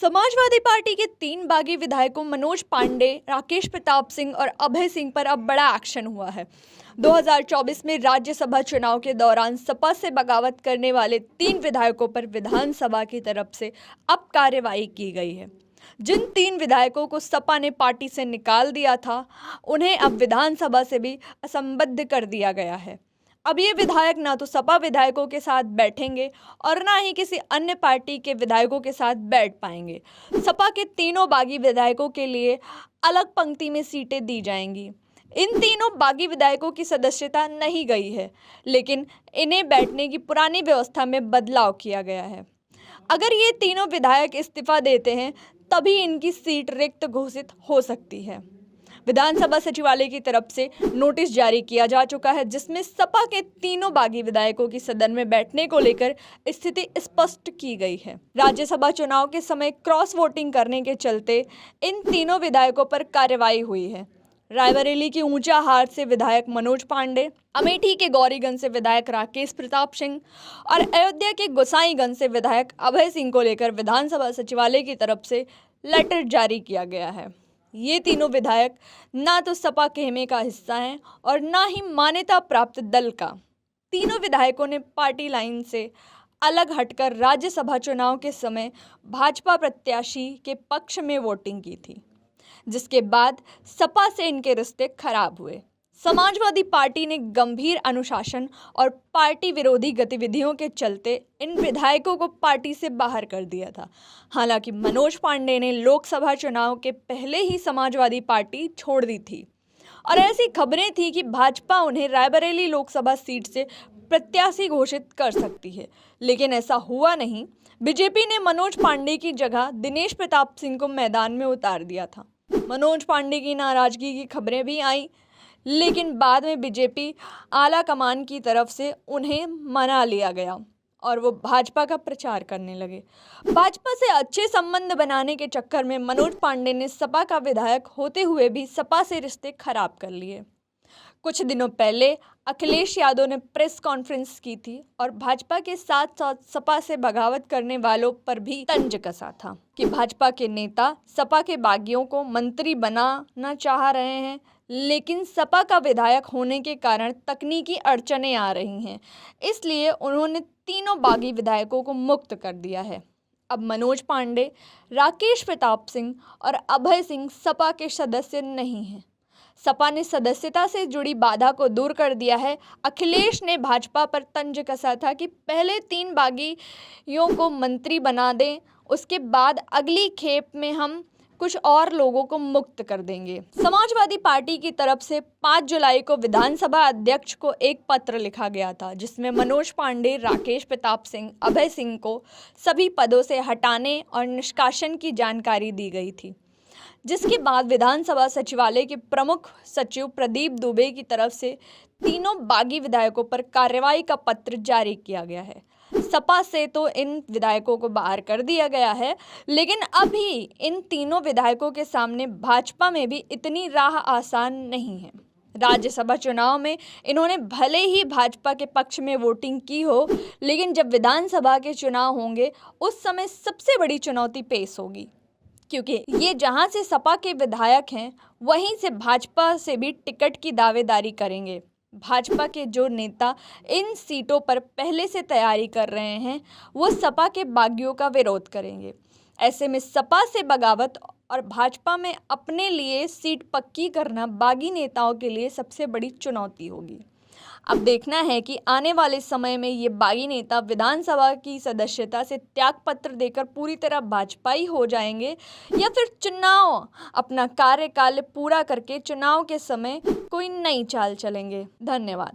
Samajwadi party के 3 बागी विधायकों मनोज पांडे, राकेश प्रताप सिंह और अभय सिंह पर अब बड़ा एक्शन हुआ है। 2024 में राज्यसभा चुनाव के दौरान सपा से बगावत करने वाले 3 विधायकों पर विधानसभा की तरफ से अब कार्रवाई की गई है। जिन 3 विधायकों को सपा ने पार्टी से निकाल दिया था, उन्हें अब विधानसभा से भी असंबद्ध कर दिया गया है। अब ये विधायक ना तो सपा विधायकों के साथ बैठेंगे और ना ही किसी अन्य पार्टी के विधायकों के साथ बैठ पाएंगे। सपा के तीनों बागी विधायकों के लिए अलग पंक्ति में सीटें दी जाएंगी। इन तीनों बागी विधायकों की सदस्यता नहीं गई है, लेकिन इन्हें बैठने की पुरानी व्यवस्था में बदलाव किया गया है। अगर ये तीनों विधायक इस्तीफा देते हैं, तभी इनकी सीट रिक्त घोषित हो सकती है। विधानसभा सचिवालय की तरफ से नोटिस जारी किया जा चुका है, जिसमें सपा के तीनों बागी विधायकों की सदन में बैठने को लेकर स्थिति स्पष्ट की गई है। राज्यसभा चुनाव के समय क्रॉस वोटिंग करने के चलते इन तीनों विधायकों पर कार्रवाई हुई है। रायबरेली की ऊंचाहार से विधायक मनोज पांडे, अमेठी के गौरीगंज से विधायक राकेश प्रताप सिंह और अयोध्या के गोसाईगंज से विधायक अभय सिंह को लेकर विधानसभा सचिवालय की तरफ से लेटर जारी किया गया है। ये तीनों विधायक ना तो सपा खेमे का हिस्सा हैं और ना ही मान्यता प्राप्त दल का। तीनों विधायकों ने पार्टी लाइन से अलग हटकर राज्यसभा चुनाव के समय भाजपा प्रत्याशी के पक्ष में वोटिंग की थी, जिसके बाद सपा से इनके रिश्ते खराब हुए। समाजवादी पार्टी ने गंभीर अनुशासन और पार्टी विरोधी गतिविधियों के चलते इन विधायकों को पार्टी से बाहर कर दिया था। हालांकि मनोज पांडे ने लोकसभा चुनाव के पहले ही समाजवादी पार्टी छोड़ दी थी और ऐसी खबरें थी कि भाजपा उन्हें रायबरेली लोकसभा सीट से प्रत्याशी घोषित कर सकती है, लेकिन ऐसा हुआ नहीं। बीजेपी ने मनोज पांडे की जगह दिनेश प्रताप सिंह को मैदान में उतार दिया था। मनोज पांडे की नाराजगी की खबरें भी आई, लेकिन बाद में बीजेपी आला कमान की तरफ से उन्हें मना लिया गया और वो भाजपा का प्रचार करने लगे। भाजपा से अच्छे संबंध बनाने के चक्कर में मनोज पांडे ने सपा का विधायक होते हुए भी सपा से रिश्ते खराब कर लिए। कुछ दिनों पहले अखिलेश यादव ने प्रेस कॉन्फ्रेंस की थी और भाजपा के साथ साथ सपा से बगावत करने वालों पर भी तंज कसा था कि भाजपा के नेता सपा के बागियों को मंत्री बनाना चाह रहे हैं, लेकिन सपा का विधायक होने के कारण तकनीकी अड़चनें आ रही हैं, इसलिए उन्होंने तीनों बागी विधायकों को मुक्त कर दिया है। अब मनोज पांडे, राकेश प्रताप सिंह और अभय सिंह सपा के सदस्य नहीं हैं। सपा ने सदस्यता से जुड़ी बाधा को दूर कर दिया है। अखिलेश ने भाजपा पर तंज कसा था कि पहले 3 बागियों को मंत्री बना दें, उसके बाद अगली खेप में हम कुछ और लोगों को मुक्त कर देंगे। समाजवादी पार्टी की तरफ से 5 जुलाई को विधानसभा अध्यक्ष को एक पत्र लिखा गया था, जिसमें मनोज पांडे, राकेश प्रताप सिंह, अभय सिंह को सभी पदों से हटाने और निष्कासन की जानकारी दी गई थी, जिसके बाद विधानसभा सचिवालय के प्रमुख सचिव प्रदीप दुबे की तरफ से तीनों बागी विधायकों पर कार्रवाई का पत्र जारी किया गया है। सपा से तो इन विधायकों को बाहर कर दिया गया है, लेकिन अभी इन तीनों विधायकों के सामने भाजपा में भी इतनी राह आसान नहीं है। राज्यसभा चुनाव में इन्होंने भले ही भाजपा के पक्ष में वोटिंग की हो, लेकिन जब विधानसभा के चुनाव होंगे उस समय सबसे बड़ी चुनौती पेश होगी, क्योंकि ये जहां से सपा के विधायक हैं, वहीं से भाजपा से भी टिकट की दावेदारी करेंगे। भाजपा के जो नेता इन सीटों पर पहले से तैयारी कर रहे हैं, वो सपा के बागियों का विरोध करेंगे। ऐसे में सपा से बगावत और भाजपा में अपने लिए सीट पक्की करना बागी नेताओं के लिए सबसे बड़ी चुनौती होगी। अब देखना है कि आने वाले समय में ये बागी नेता विधानसभा की सदस्यता से त्यागपत्र देकर पूरी तरह भाजपाई हो जाएंगे या फिर चुनाव अपना कार्यकाल पूरा करके चुनाव के समय कोई नई चाल चलेंगे। धन्यवाद।